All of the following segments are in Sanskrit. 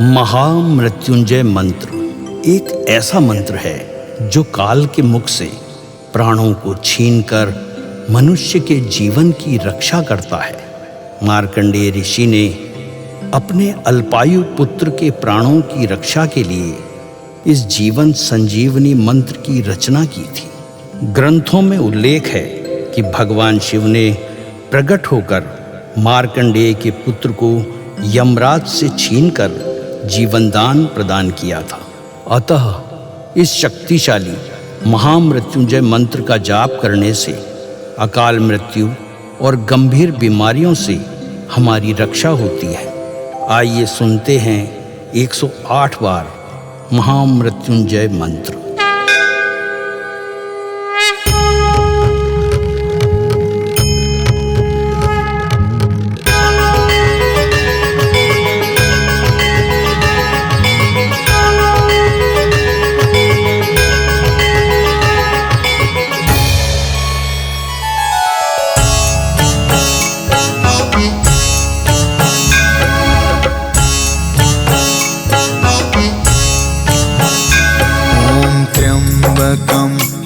महामृत्युंजय मंत्र एक ऐसा मंत्र है जो काल के मुख से प्राणों को छीनकर मनुष्य के जीवन की रक्षा करता है। मार्कंडेय ऋषि ने अपने अल्पायु पुत्र के प्राणों की रक्षा के लिए इस जीवन संजीवनी मंत्र की रचना की थी। ग्रंथों में उल्लेख है कि भगवान शिव ने प्रकट होकर मार्कंडेय के पुत्र को यमराज से छीनकर जीवनदान प्रदान किया था। अतः इस शक्तिशाली महामृत्युंजय मंत्र का जाप करने से अकाल मृत्यु और गंभीर बीमारियों से हमारी रक्षा होती है। आइए सुनते हैं 108 बार महामृत्युंजय मंत्र।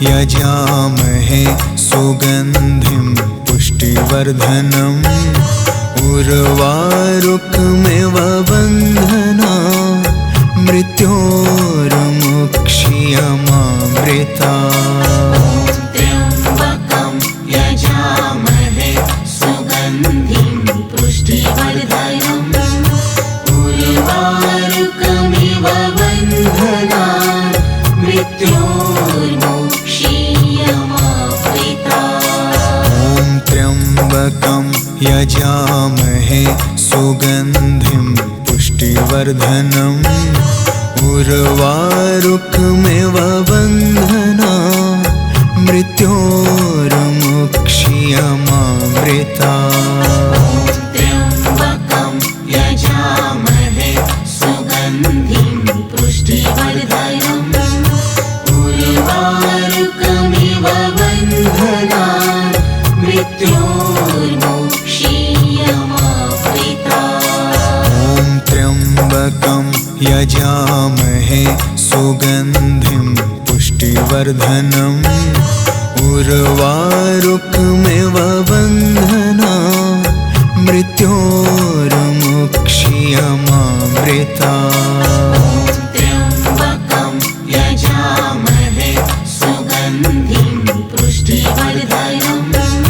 यजामहे सुगंधिं पुष्टिवर्धनम् उर्वारुकमिव बन्धना मृत्योर्मुक्षीयमामृता। त्र्यम्बकं यजामहे सुगन्धिं पुष्टिवर्धनम् उर्वारुकमिव बन्धना त्र्यम्बकं यजामहे सुगन्धिं पुष्टिवर्धनम् उर्वारुकमिव बन्धना मृत्योर्मुक्षीयमामृता। त्र्यम्बकं यजामहे सुगन्धिं पुष्टिवर्धनम् उर्वारुकमिव बन्धना मृत्योर्मुक्षीयमामृता। त्र्यम्बकं यजामहे सुगन्धिं पुष्टिवर्धनम् उर्वारुकमिव बन्धना मृत्योर्मुक्षीयमामृता। त्र्यम्बकं यजामहे सुगन्धिं पुष्टिवर्धनम्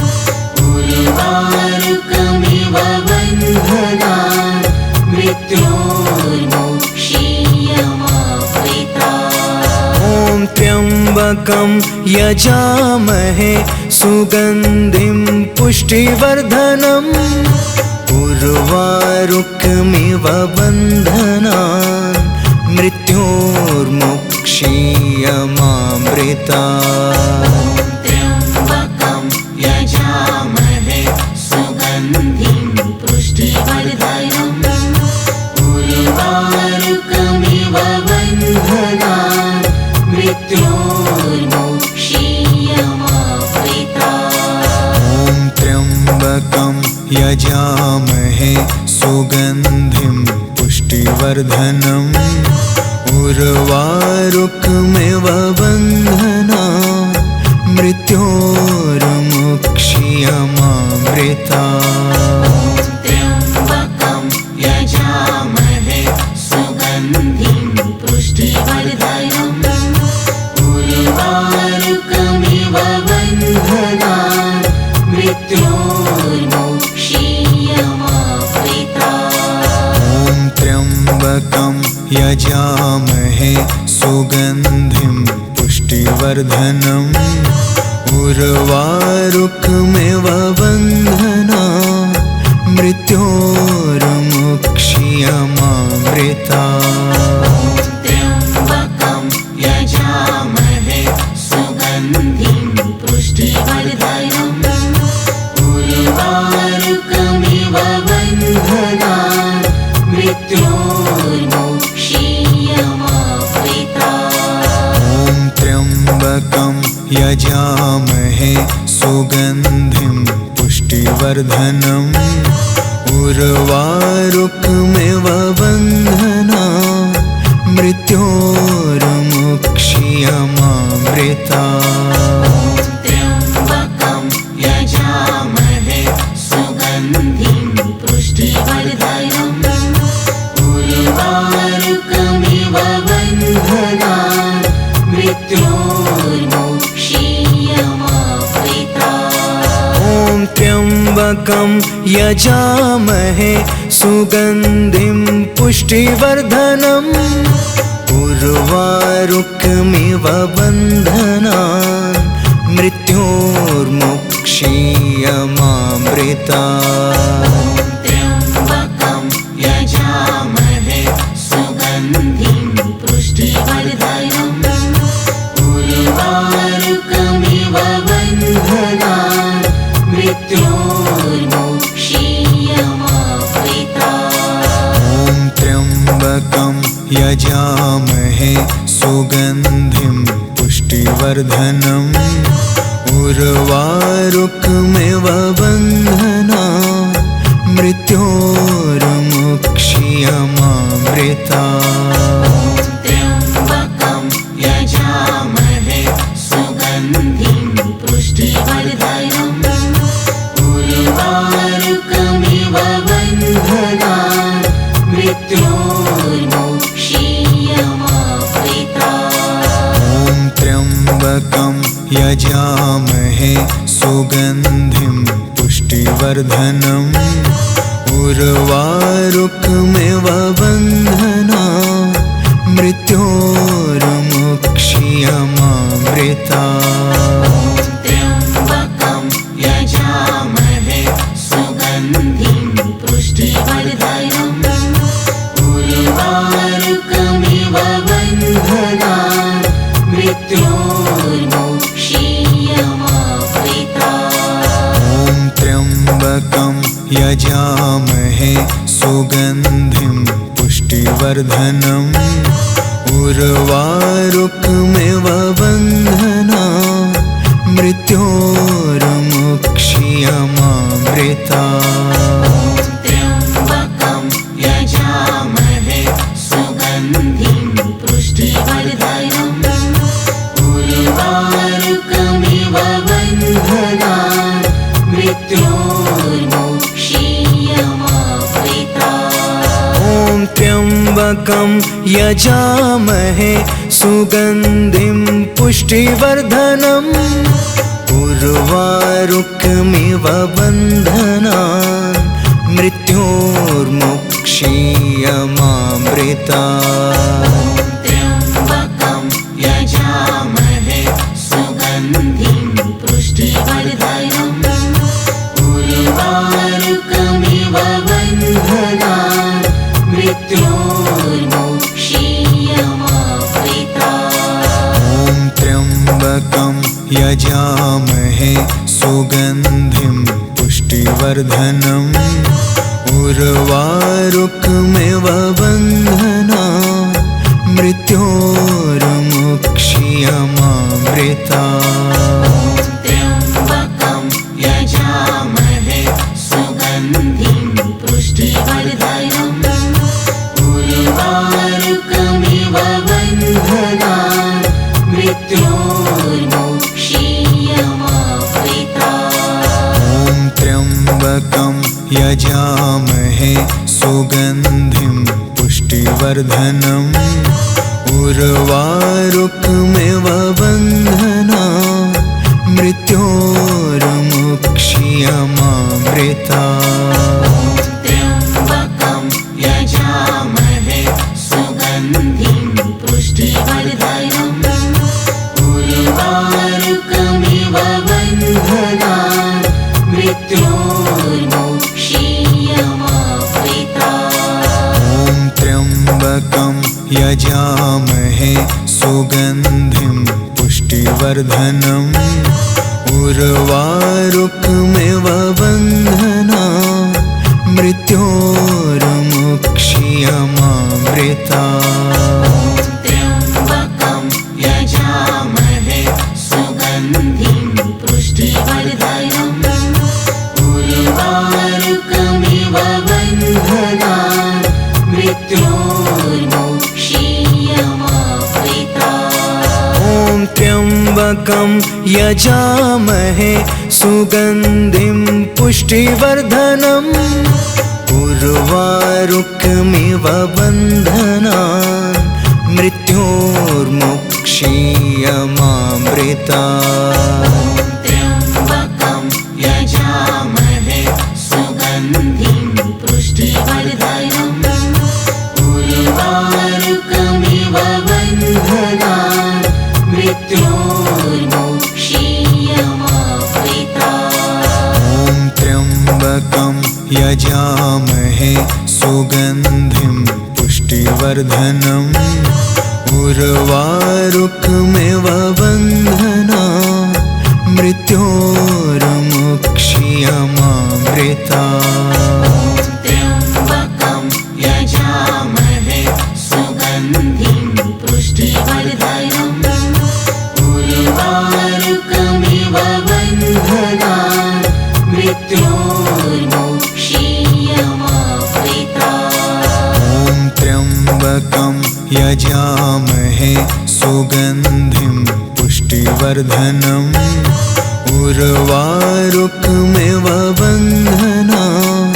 उर्वारुकमिव बन्धना मृत्योर्मुक्षीयमामृता। त्र्यम्बकं यजामहे सुगन्धिं पुष्टिवर्धनम् उर्वारुकमिव बन्धना मृत्योर्मुक्षीयमामृता। त्र्यम्बकं यजामहे सुगन्धिं पुष्टिवर्धनम् उर्वारुकमिव बन्धना मृत्योर्मुक्षीयमामृता। त्र्यम्बकं यजामहे सुगन्धिं पुष्टिवर्धनम् उर्वारुकमिव बन्धना मृत्योर्मुक्षीयमामृता। त्र्यम्बकं यजामहे सुगन्धिं पुष्टिवर्धनम् उर्वारुकमिव बन्धना मृत्योर्मुक्षीयमामृता। त्र्यम्बकं यजामहे सुगन्धिं पुष्टिवर्धनम् उर्वारुकमिव बन्धना मृत्योर्मुक्षीयमामृता। त्र्यम्बकं यजामहे सुगन्धिं पुष्टिवर्धनम् उर्वारुकमिव बन्धना मृत्योर्मुक्षीयमामृता। त्र्यम्बकं यजामहे सुगन्धिं पुष्टिवर्धनम् उर्वारुकमिव बन्धना मृत्योर्मुक्षीयमामृता त्र्यम्बकं यजामहे सुगन्धिं पुष्टिवर्धनम् उर्वारुकमिव बन्धनान् मृत्योर्मुक्षीयमामृता ॐ त्र्यम्बकं यजामहे सुगन्धिं पुष्टिवर्धनम् उर्वारुकमिव बन्धनान् मृत्योर्मुक्षीयमामृता त्र्यम्बकं यजामहे सुगन्धिं पुष्टिवर्धनम् उर्वारुकमिव बन्धनान् मृत्योर्मुक्षीयमामृता ॐ त्र्यम्बकं यजामहे सुगन्धिं पुष्टिवर्धनम् उर्वारुकमिव बन्धनान् मृत्योर्मुक्षीयमामृता त्र्यम्बकं यजामहे सुगन्धिं पुष्टिवर्धनम् उर्वारुकमिव बन्धनान् मृत्योर्मुक्षीयमामृता ॐ त्र्यम्बकं यजामहे सुगन्धिं पुष्टिवर्धनम् उर्वारुकमिव बन्धनान् मृत्योर्मुक्षीयमामृता त्र्यम्बकं यजामहे सुगन्धिं पुष्टिवर्धनम् उर्वारुकमिव बन्धनान् मृत्योर्मुक्षीयमामृता ॐ त्र्यम्बकं यजामहे सुगन्धिं पुष्टिवर्धनम् उर्वारुकमिव बन्धनान् मृत्योर्मुक्षीयमामृता त्र्यम्बकं यजामहे सुगन्धिं पुष्टिवर्धनम् उर्वारुकमिव बन्धनान् मृत्योर्मुक्षीयमामृता ॐ त्र्यम्बकं यजामहे सुगन्धिं पुष्टिवर्धनम् उर्वारुकमिव बन्धनान् मृत्योर्मुक्षीयमामृता त्र्यम्बकं यजामहे सुगन्धिं पुष्टिवर्धनम् उर्वारुकमिव बन्धनान् मृत्योर्मुक्षीयमामृता ॐ त्र्यम्बकं यजामहे सुगन्धिं पुष्टिवर्धनम् उर्वारुकमिव बन्धनान् मृत्योर्मुक्षीयमामृता त्र्यम्बकं यजामहे सुगन्धिं पुष्टिवर्धनम् उर्वारुकमिव बन्धनान् मृत्योर्मुक्षीयमामृता ॐ त्र्यम्बकं यजामहे सुगन्धिं पुष्टिवर्धनम् उर्वारुकमिव बन्धनान् मृत्योर्मुक्षीयमामृता त्र्यम्बकं यजामहे सुगन्धिं पुष्टिवर्धनम् उर्वारुकमिव बन्धनान् मृत्योर्मुक्षीयमामृता ॐ त्र्यम्बकं यजामहे सुगन्धिं पुष्टिवर्धनम् उर्वारुकमिव बन्धनान् मृत्योर्मुक्षीयमामृता त्र्यम्बकं यजामहे सुगन्धिं पुष्टिवर्धनम् उर्वारुकमिव त्र्यम्बकं यजामहे सुगन्धिं पुष्टिवर्धनम् उर्वारुकमिव बन्धनान् मृत्योर्मुक्षीयमामृतात्। त्र्यम्बकं यजामहे सुगन्धिं पुष्टिवर्धनम् उर्वारुकमिव बन्धनान् मृत्योर्मुक्षीयमामृतात्। ॐ त्र्यम्बकं यजामहे सुगन्धिं पुष्टिवर्धनम् उर्वारुकमिव बन्धनान् मृत्योर्मुक्षीयमामृतात्। त्र्यम्बकं यजामहे सुगन्धिं पुष्टिवर्धनम् उर्वारुकमिव बन्धनान् मृत्योर्मुक्षीयमामृतात्। ॐ त्र्यम्बकं यजामहे सुगन्धिं पुष्टिवर्धनम् उर्वारुकमिव बन्धनान्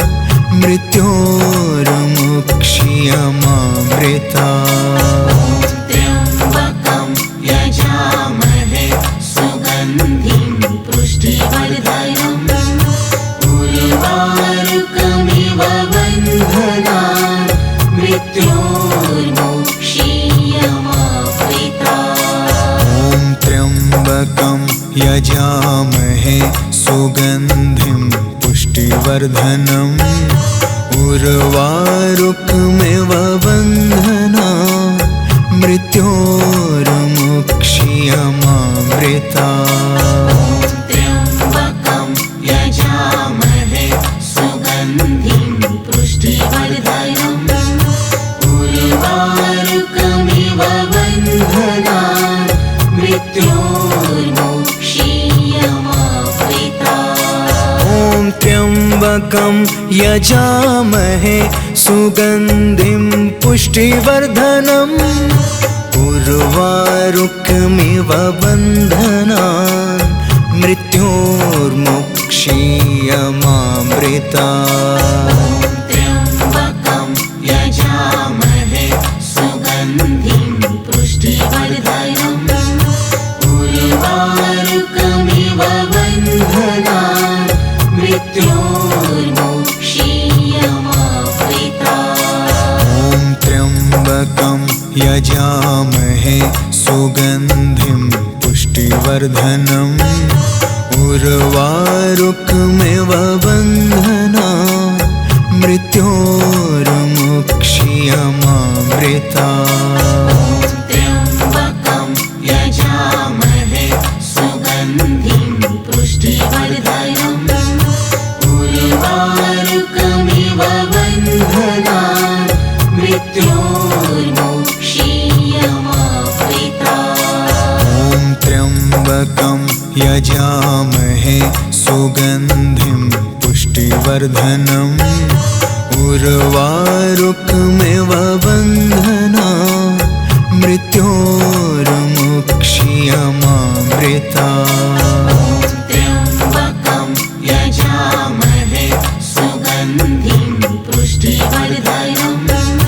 मृत्योर्मुक्षीयमामृतात्। त्र्यम्बकं यजामहे सुगन्धिं पुष्टिवर्धनम् उर्वारुकमिव बन्धनान् मृत्योर्मुक्षीयमामृतात्। ॐ त्र्यम्बकं यजामहे सुगन्धिं पुष्टिवर्धनम् उर्वारुकमिव बन्धनान् मृत्योर्मुक्षीयमामृतात्। त्र्यम्बकं यजामहे सुगन्धिं पुष्टिवर्धनम् उर्वारुकमिव बन्धनान् मृत्योर्मुक्षीयमामृतात्। ॐ त्र्यम्बकं यजामहे सुगन्धिं पुष्टिवर्धनम् उर्वारुकमिव बन्धनान् मृत्योर्मुक्षीयमामृतात्। त्र्यम्बकं यजामहे सुगन्धिं पुष्टिवर्धनम् उर्वारुकमिव बन्धनान् मृत्योर्मुक्षीयमामृतात्। ॐ त्र्यम्बकं यजामहे सुगन्धिं पुष्टिवर्धनम् उर्वारुकमिव बन्धनान् मृत्योर्मुक्षीयमामृतात्। त्र्यम्बकं यजामहे सुगन्धिं पुष्टिवर्धनम् उर्वारुकमिव बन्धनान् मृत्योर्मुक्षीयमामृतात्। ॐ त्र्यम्बकं यजामहे सुगन्धिं पुष्टिवर्धनम् उर्वारुकमिव बन्धनान् मृत्योर्मुक्षीयमामृतात्। त्र्यम्बकं यजामहे सुगन्धिं पुष्टिवर्धनम्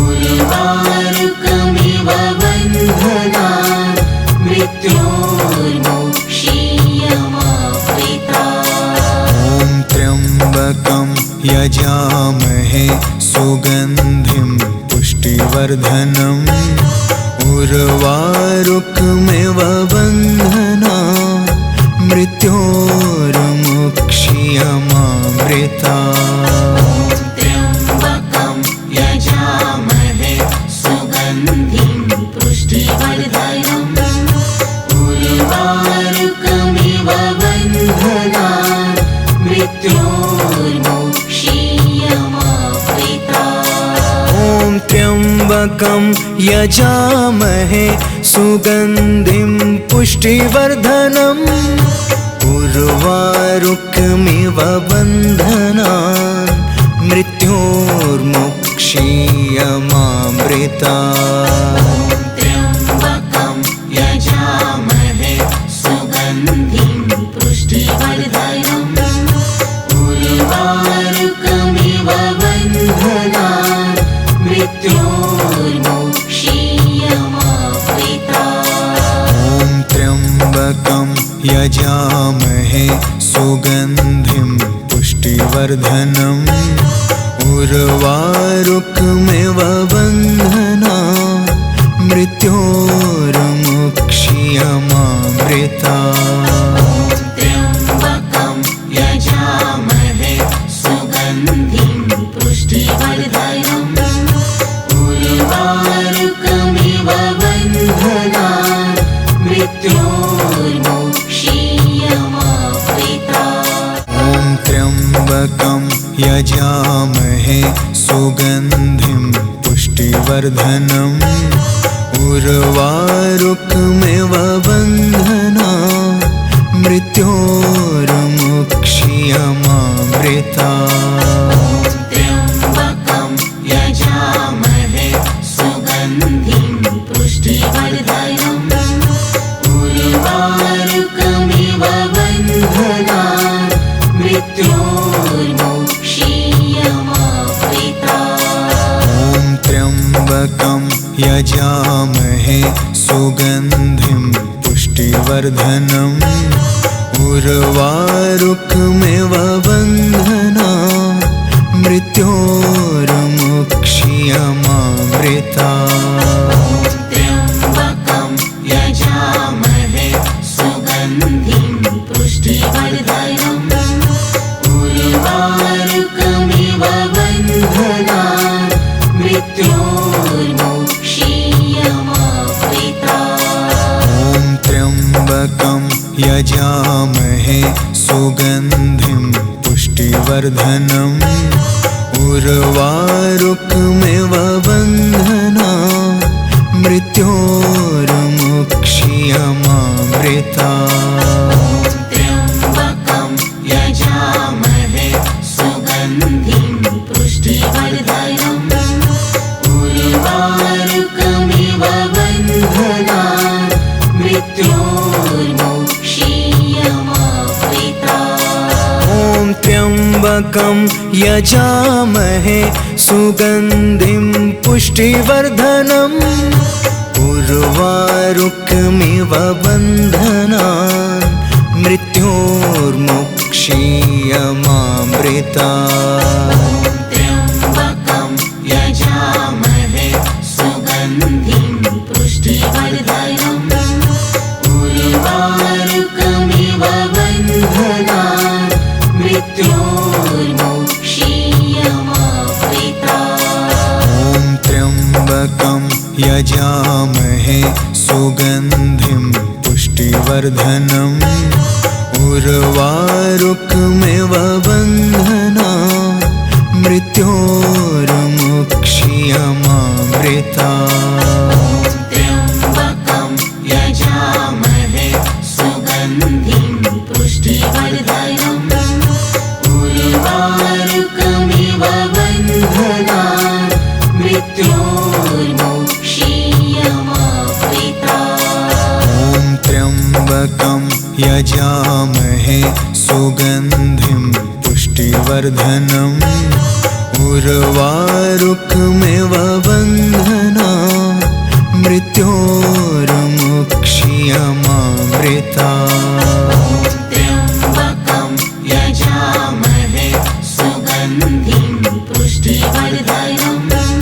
उर्वारुकमिव बन्धनान् मृत्योर्मुक्षीयमामृतात्। ॐ त्र्यम्बकं यजामहे सुगन्धिं पुष्टिवर्धनम् उर्वारुकमिव बन्धनान् मृत्योर्मुक्षीयमामृतात्। त्र्यम्बकं यजामहे सुगन्धिं पुष्टिवर्धनम् उर्वारुकमिव बन्धनान् मृत्योर्मुक्षीयमामृतात्। ॐ त्र्यम्बकं यजामहे सुगन्धिं पुष्टिवर्धनम् उर्वारुकमिव बन्धनान् मृत्योर्मुक्षीयमामृतात्। त्र्यम्बकं यजामहे यजामहे सुगन्धिं पुष्टिवर्धनम् उर्वारुकमिव बन्धनान् मृत्योर्मुक्ष्यमामृतात्। त्र्यम्बकं यजामहे सुगन्धिं पुष्टिवर्धनम् उर्वारुकमिव बन्धनान् मृत्योर्मुक्ष्यमामृतात्। ॐ त्र्यम्बकं यजामहे सुगन्धिं पुष्टिवर्धनम् उर्वारुकमिव बन्धनान् मृत्योर्मुक्ष्यमामृतात्। त्र्यम्बकं यजामहे सुगन्धिं पुष्टिवर्धनम् उर्वारुकमिव बन्धनान् मृत्योर्मुक्ष्यमामृतात्। ॐ त्र्यम्बकं यजामहे सुगन्धिं पुष्टिवर्धनम् उर्वारुकमिव बन्धनान् मृत्योर्मुक्ष्यमामृतात्। त्र्यम्बकं यजामहे सुगन्धिं पुष्टिवर्धनम् उर्वारुकमिव बन्धनान् मृत्योर्मुक्ष्यमामृतात्। ॐ त्र्यम्बकं यजामहे सुगन्धिं पुष्टिवर्धनम् उर्वारुकमिव बन्धनान् मृत्योर्मुक्ष्यमामृतात्। त्र्यम्बकं यजामहे सुगन्धिं पुष्टिवर्धनम् उर्वारुकमिव बन्धनान् मृत्योर्मुक्ष्यमामृतात्। ॐ त्र्यम्बकं यजामहे सुगन्धिं पुष्टिवर्धनम् उर्वारुकमिव बन्धनान् मृत्योर्मुक्ष्यमामृतात्। त्र्यम्बकं यजामहे सुगन्धिं पुष्टिवर्धनम् उर्वारुकमिव बन्धनान् मृत्योर्मुक्ष्यमामृतात्। ॐ त्र्यम्बकं यजामहे सुगन्धिं पुष्टिवर्धनम् उर्वारुकमिव बन्धनान् मृत्योर्मुक्ष्यमामृतात्। त्र्यम्बकं यजामहे सुगन्धिं पुष्टिवर्धनम् उर्वारुकमिव बन्धनान् मृत्योर्मुक्ष्यमामृतात्। ॐ त्र्यम्बकं यजामहे सुगन्धिं पुष्टिवर्धनम् उर्वारुकमिव बन्धनान् मृत्योर्मुक्ष्यमामृतात्। त्र्यम्बकं यजामहे सुगन्धिं पुष्टिवर्धनम्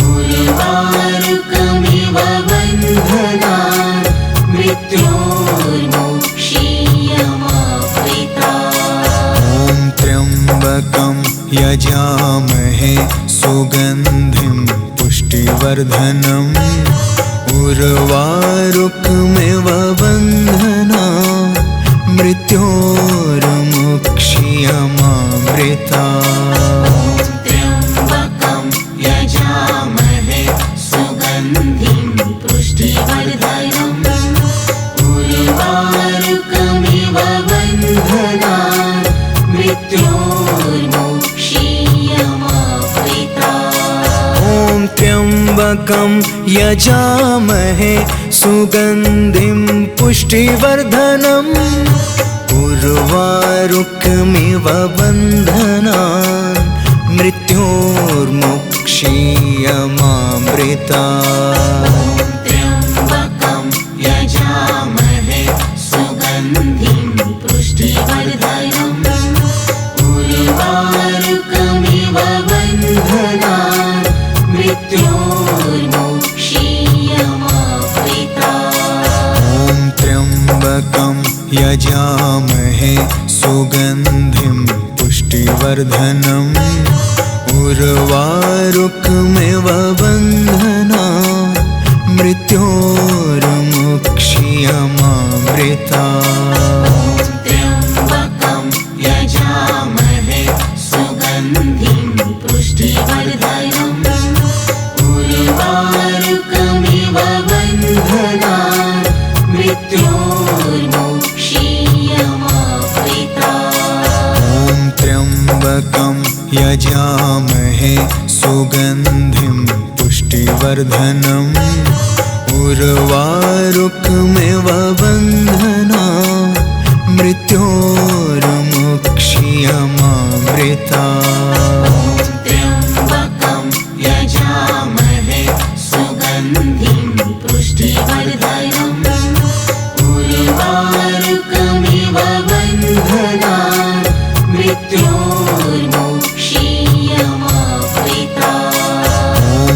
उर्वारुकमिव बन्धनान् मृत्योर्मुक्ष्यमामृतात्। ॐ त्र्यम्बकं यजामहे सुगन्धिं पुष्टिवर्धनम् उर्वारुकमिव बन्धनान् मृत्योर्मुक्ष्यमामृतात्। त्र्यम्बकं यजामहे सुगन्धिं पुष्टिवर्धनम् उर्वारुकमिव बन्धनान् मृत्योर्मुक्ष्यमामृतात्। ॐ त्र्यम्बकं यजामहे सुगन्धिं पुष्टिवर्धनम् उर्वारुकमिव बन्धनान् मृत्योर्मुक्ष्यमामृतात्। त्र्यम्बकं यजामहे सुगन्धिं पुष्टिवर्धनम् उर्वारुकमिव बन्धनान् मृत्योर्मुक्षीयमामृता त्र्यम्बकं यजामहे सुगन्धिं पुष्टिवर्धनम् उर्वारुकमिव बन्धनान् मृत्योर्मुक्षीयमामृता त्र्यम्बकं यजामहे सुगन्धिं पुष्टिवर्धनम् उर्वारुकमिव बन्धनान् मृत्योर्मुक्षीयमामृता त्र्यम्बकं यजामहे सुगन्धिं पुष्टिवर्धनम् उर्वारुकमिव बन्धनान् मृत्योर्मुक्षीयमामृता त्र्यम्बकं यजामहे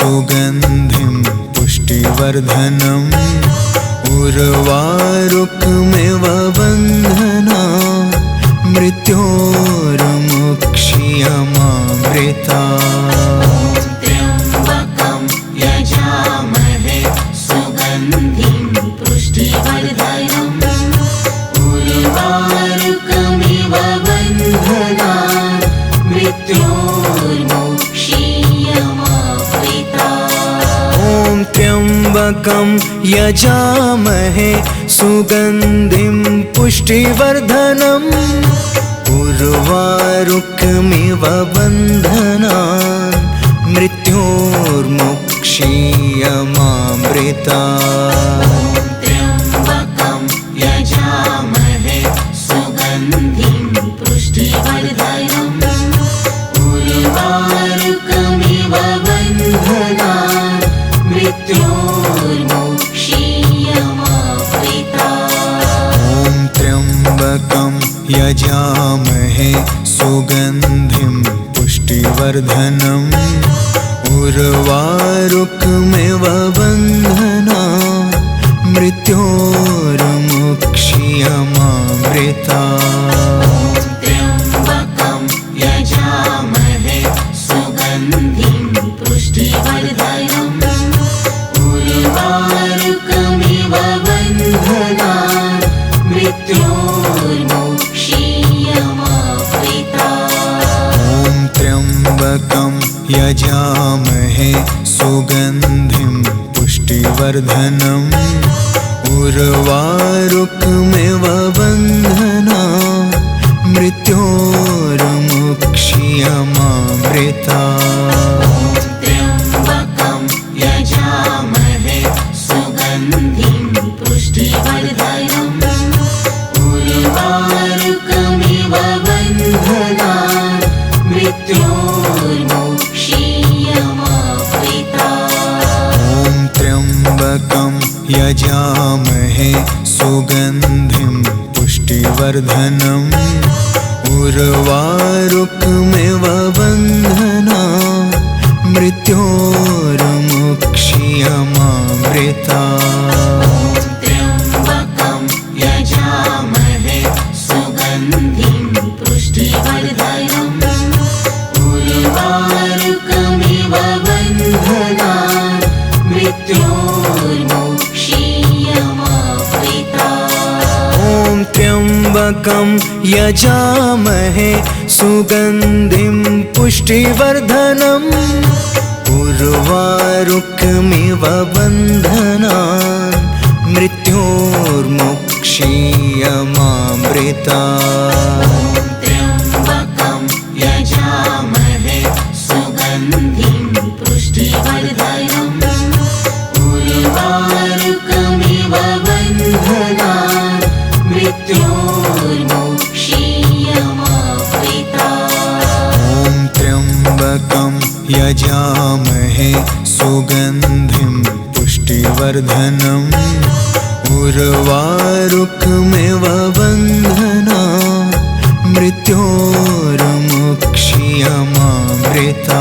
सुगन्धिं पुष्टिवर्धनम् उर्वारुकमिव बन्धनान् मृत्योर्मुक्षीयमामृता त्र्यम्बकं यजामहे सुगन्धिं पुष्टिवर्धनम् उर्वारुकमिव बन्धनान् मृत्योर्मुक्षीयमामृता त्र्यम्बकं यजामहे सुगन्धिं पुष्टिवर्धनम् उर्वारुकमिव बन्धनान् मृत्योर्मुक्षीयमामृता त्र्यम्बकं यजामहे सुगन्धिं पुष्टिवर्धनम् उर्वारुकमिव बन्धनान् मृत्योर्मुक्षीयमामृता त्र्यम्बकं यजामहे सुगन्धिं पुष्टिवर्धनम् उर्वारुकमिव बन्धनान् मृत्योर्मुक्षीयमामृता त्र्यम्बकं यजामहे सुगन्धिं पुष्टिवर्धनम् उर्वारुकमिव बन्धनान् मृत्योर्मुक्षीयमामृता त्र्यम्बकं यजामहे सुगन्धिं पुष्टिवर्धनम् उर्वारुकमिव बन्धनान् मृत्योर्मुक्षीयमामृता त्र्यम्बकं यजामहे सुगन्धिं पुष्टिवर्धनम् उर्वारुकमिव बन्धनान् मृत्योर्मुक्षीयमामृता त्र्यम्बकं यजामहे सुगन्धिं पुष्टिवर्धनम् उर्वारुकमिव बन्धनान् मृत्योर्मुक्षीयमामृता त्र्यम्बकं यजामहे सुगन्धिं पुष्टिवर्धनम् उर्वारुकमिव बन्धनान् मृत्योर्मुक्षीयमामृता त्र्यम्बकं यजामहे सुगन्धिं पुष्टिवर्धनम् उर्वारुकमिव बन्धनान् मृत्योर्मुक्षीयमामृता त्र्यम्बकं यजामहे सुगन्धिं पुष्टिवर्धनम् उर्वारुकमिव बन्धनान् मृत्योर्मुक्षीयमामृता त्र्यम्बकं यजामहे सुगन्धिं पुष्टिवर्धनम् उर्वारुकमिव बन्धनान् मृत्योर्मुक्षीयमामृता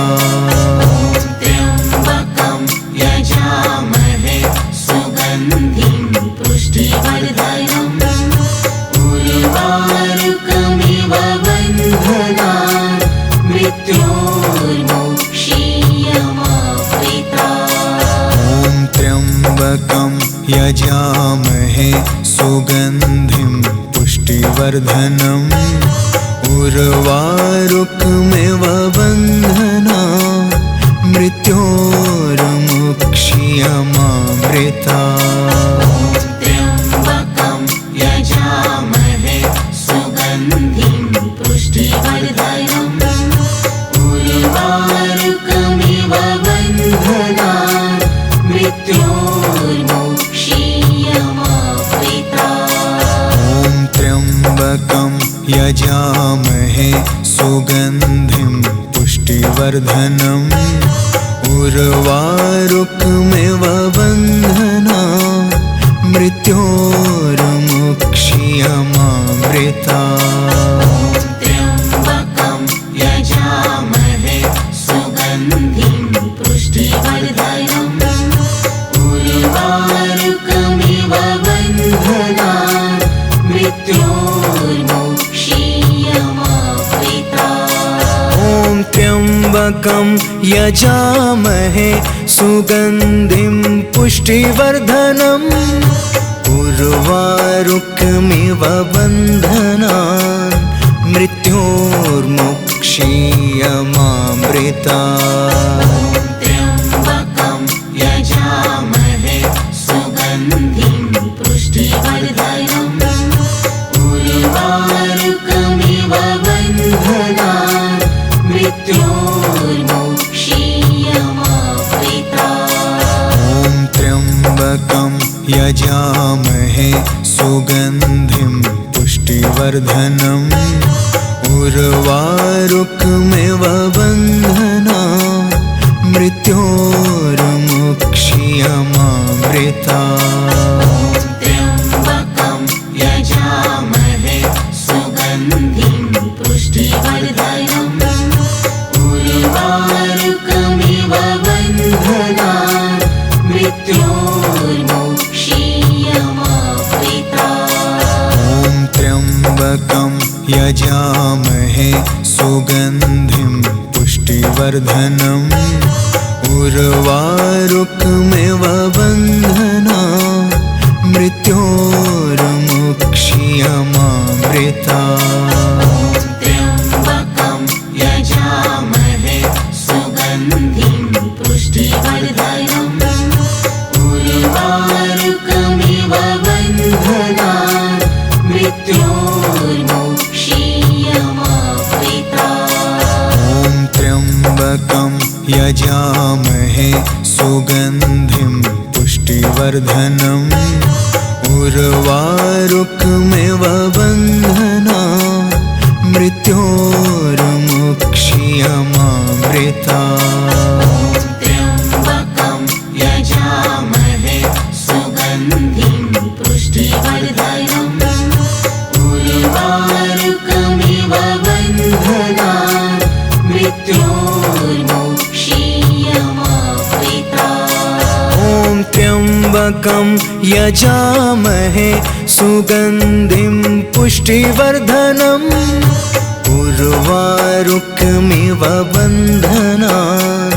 त्र्यम्बकं यजामहे सुगन्धिं पुष्टिवर्धनम् उर्वारुकमिव उर्वारुकमिव बन्धना मृत्योर्मुक्षीयमामृता त्र्यम्बकं यजामहे सुगन्धिं पुष्टिवर्धनम् उर्वारुकमिव बन्धनान् मृत्योर्मुक्षीयमामृता ॐ त्र्यम्बकं यजामहे सुगन्धिं पुष्टिवर्धनम् उर्वारुकमिव बन्धनान् मृत्योर्मुक्षीयमामृता त्र्यम्बकं यजामहे सुगन्धिं पुष्टिवर्धनम् उर्वारुकमिव बन्धनान् मृत्योर्मुक्षीयमामृता ॐ त्र्यम्बकं यजामहे सुगन्धिं पुष्टिवर्धनम् उर्वारुकमिव बन्धनान् मृत्योर्मुक्षीयमामृता त्र्यम्बकं यजामहे सुगन्धिं पुष्टिवर्धनम् उर्वारुकमिव बन्धनान् मृत्योर्मुक्षीयमामृता ॐ त्र्यम्बकं यजामहे सुगन्धिं पुष्टिवर्धनम् उर्वारुकमिव बन्धनान् मृत्योर्मुक्षीयमामृता त्र्यम्बकं यजामहे सुगन्धिं पुष्टिवर्धनम् उर्वारुकमिव बन्धनान् मृत्योर्मुक्षीयमामृता ॐ त्र्यम्बकं यजामहे सुगन्धिं पुष्टिवर्धनम् उर्वारुकमिव बन्धनान् मृत्योर्मुक्षीयमामृता त्र्यम्बकं यजामहे सुगन्धिं पुष्टिवर्धनम् उर्वारुकमिव बन्धनान् मृत्योर्मुक्षीयमामृता ॐ त्र्यम्बकं यजामहे सुगन्धिं पुष्टिवर्धनम् उर्वारुकमिव बन्धनान् मृत्योर्मुक्षीयमामृता त्र्यम्बकं यजामहे सुगन्धिं पुष्टिवर्धनम् उर्वारुकमिव बन्धनान् मृत्योर्मुक्षीयमामृता ॐ त्र्यम्बकं यजामहे सुगन्धिं पुष्टिवर्धनम् उर्वारुकमिव बन्धनान्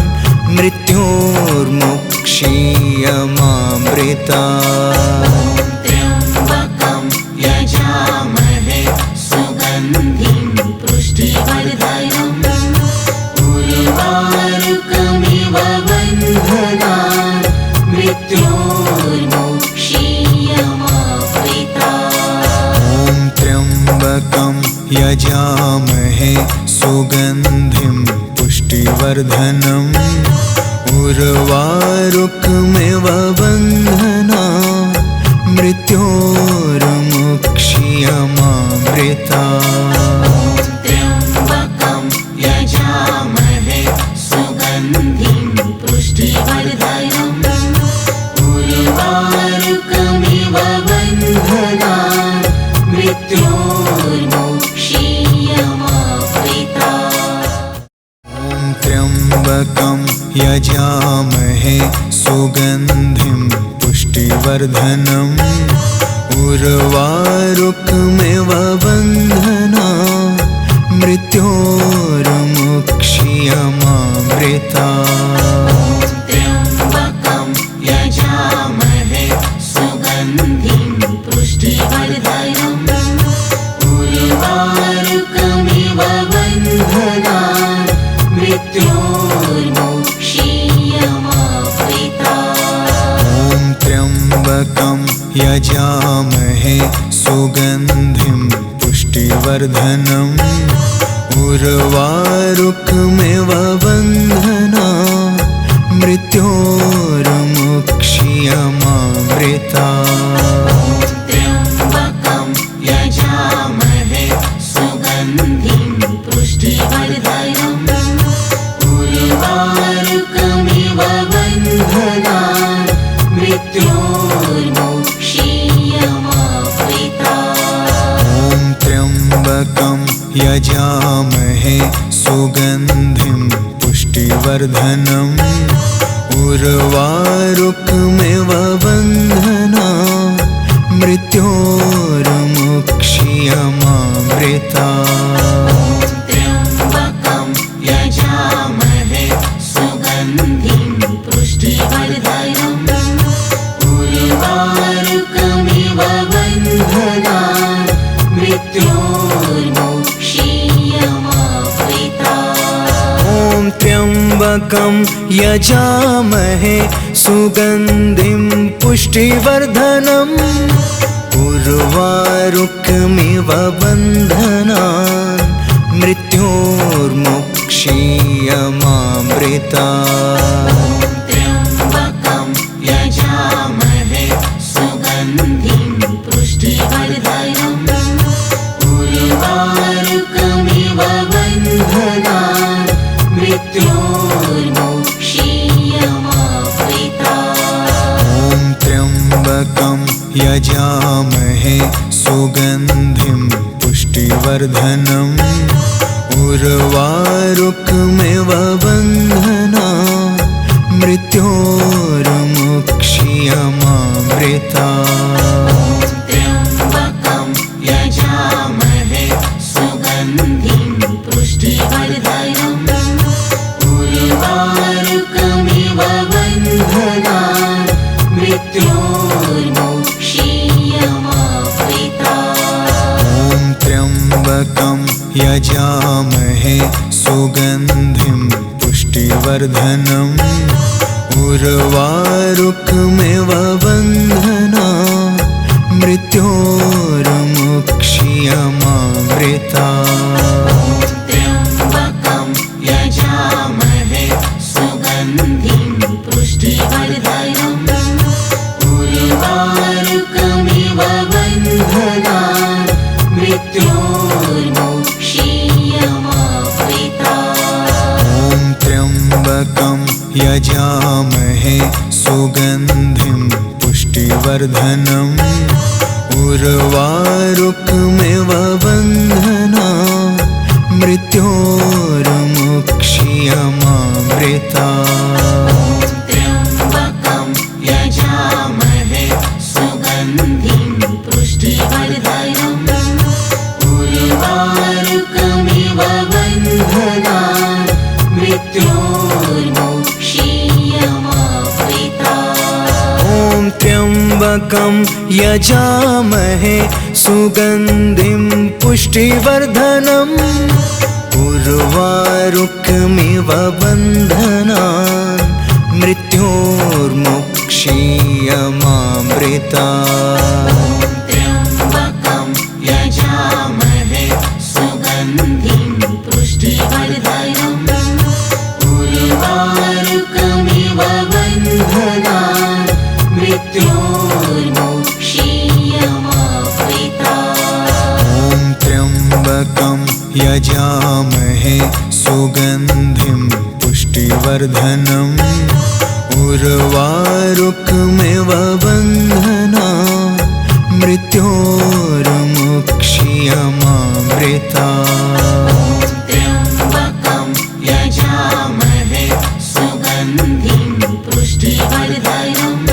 मृत्योर्मुक्षीयमामृता त्र्यम्बकं यजामहे सुगन्धिं पुष्टिवर्धनम् उर्वारुकमिव बन्धनान् मृत्योर्मुक्षीयमामृता ॐ त्र्यम्बकं यजामहे सुगन्धिं पुष्टिवर्धनम् उर्वारुकमिव बन्धनान् मृत्योर्मुक्षीयमामृता त्र्यम्बकं यजामहे सुगन्धिं पुष्टिवर्धनम् उर्वारुकमिव बन्धनान् मृत्योर्मुक्षीयमामृता ॐ त्र्यम्बकं यजामहे सुगन्धिं पुष्टिवर्धनम् उर्वारुकमिव बन्धनान् मृत्योर्मुक्षीयमामृता त्र्यम्बकं यजामहे सुगन्धिं पुष्टिवर्धनम् उर्वारुकमिव यजामहे सुगन्धिं पुष्टिवर्धनम् उर्वारुकमिव बन्धना मृत्योर्मुक्षीयमामृता त्र्यम्बकं यजामहे सुगन्धिं पुष्टिवर्धनम् उर्वारुकमिव बन्धनान् मृत्योर्मुक्षीयमामृता ॐ त्र्यम्बकं यजामहे सुगन्धिं पुष्टिवर्धनम् उर्वारुकमिव बन्धना मृत्योर्मुक्षीयमामृता त्र्यम्बकं यजामहे सुगन्धिं पुष्टिवर्धनम् उर्वारुकमिव बन्धनान् मृत्योर्मुक्षीयमामृता ॐ त्र्यम्बकं यजामहे सुगन्धिं पुष्टिवर्धनम् उर्वारुकमिव बन्धनान् मृत्योर्मुक्षीयमामृता त्र्यम्बकं यजामहे सुगन्धिं पुष्टिवर्धनम् उर्वारुकमिव बन्धनान् मृत्योर्मुक्षीयमामृता ॐ त्र्यम्बकं यजामहे सुगन्धिं पुष्टिवर्धनम् उर्वारुकमिव बन्धना मृत्योर्मुक्षीयमामृता त्र्यम्बकं यजामहे सुगन्धिं पुष्टिवर्धनम् उर्वारुकमिव बन्धनान् मृत्योर्मुक्षीयमामृता ॐ त्र्यम्बकं यजामहे सुगन्धिं पुष्टिवर्धनम् उर्वारुकमिव बन्धना मृत्योर्मुक्षीयमामृता त्र्यम्बकं यजामहे सुगन्धिं पुष्टिवर्धनम् उर्वारुकमिव बन्धनान् मृत्योर्मुक्षीयमामृता ॐ त्र्यम्बकं यजामहे सुगन्धिं पुष्टिवर्धनम् उर्वारुकमिव बन्धना मृत्योर्मुक्षीयमामृता त्र्यम्बकं यजामहे सुगन्धिं पुष्टिवर्धनम् उर्वारुकमिव बन्धनान् मृत्योर्मुक्षीयमामृता ॐ त्र्यम्बकं यजामहे सुगन्धिं पुष्टिवर्धनम् उर्वारुकमिव बन्धनान् मृत्योर्मुक्षीयमामृता त्र्यम्बकं यजामहे सुगन्धिं पुष्टिवर्धनम् उर्वारुकमिव बन्धनान् मृत्योर्मुक्षीयमामृता ॐ त्र्यम्बकं यजामहे सुगन्धिं पुष्टिवर्धनम् उर्वारुकमिव बन्धना मृत्योर्मुक्षीयमामृता त्र्यम्बकं यजामहे सुगन्धिं पुष्टिवर्धनम्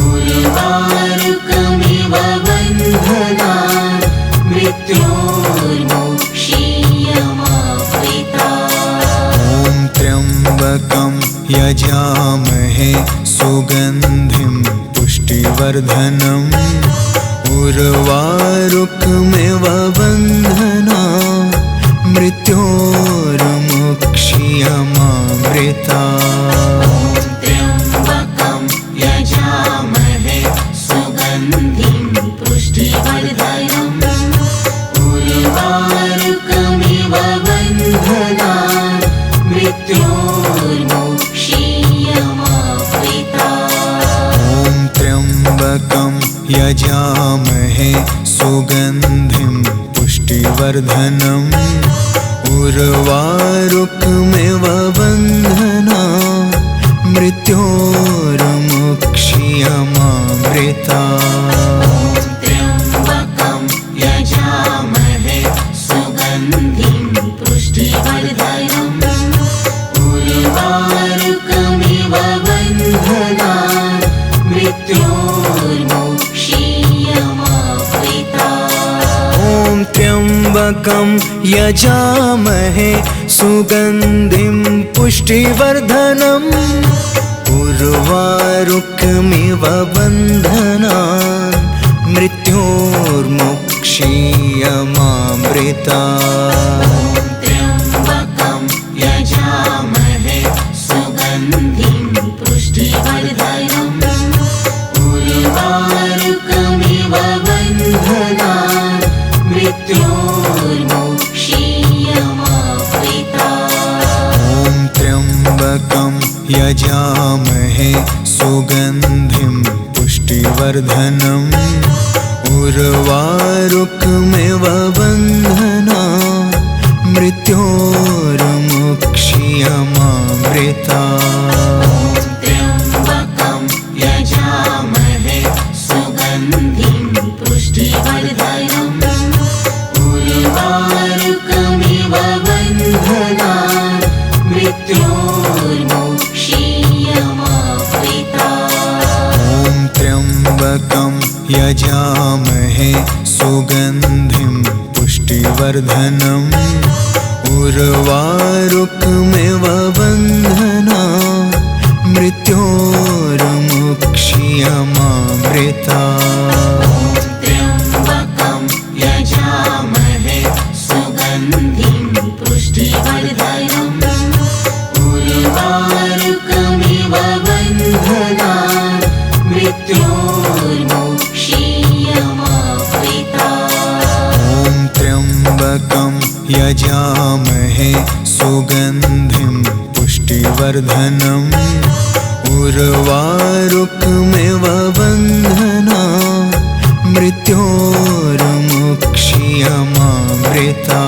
उर्वारुकमिव बन्धनान् मृत्योर्मुक्षीयमामृता ॐ त्र्यम्बकं यजामहे सुगन्धिं पुष्टिवर्धनम् उर्वारुकमिव बन्धना मृत्योर्मुक्षीयमामृता त्र्यम्बकं यजामहे सुगन्धिं पुष्टिवर्धनम् उर्वारुकमिव बन्धना मृत्योर्मुक्षीयमामृता त्र्यम्बकं यजामहे सुगन्धिं पुष्टिवर्धनम् उर्वारुकमिव बन्धनान् मृत्योर्मुक्षीयमामृता ॐ त्र्यम्बकं यजामहे सुगन्धिं पुष्टिवर्धनम् उर्वारुकमिव बन्धनान् मृत्योर्मुक्षीयमामृता त्र्यम्बकं यजामहे सुगन्धिं पुष्टिवर्धनम् उर्वारुकमिव बन्धनान् मृत्योर्मुक्षीयमामृता ॐ त्र्यम्बकं यजामहे सुगन्धिं पुष्टिवर्धनम् उर्वारुकमिव बन्धनान् मृत्योर्मुक्षीयमामृता त्र्यम्बकं यजामहे सुगन्धिं पुष्टिवर्धनम् उर्वारुकमिव बन्धनान् मृत्योर्मुक्षीयमामृता ॐ त्र्यम्बकं यजामहे सुगन्धिं पुष्टिवर्धनम् उर्वारुकमिव बन्धनान् मृत्योर्मुक्षीयमामृता त्र्यम्बकं यजामहे सुगन्धिं पुष्टिवर्धनम् उर्वारुकमिव बन्धनान् मृत्योर्मुक्षीयमामृता ॐ त्र्यम्बकं यजामहे सुगन्धिं पुष्टिवर्धनम् उर्वारुकमिव बन्धनान् मृत्योर्मुक्षीयमामृता।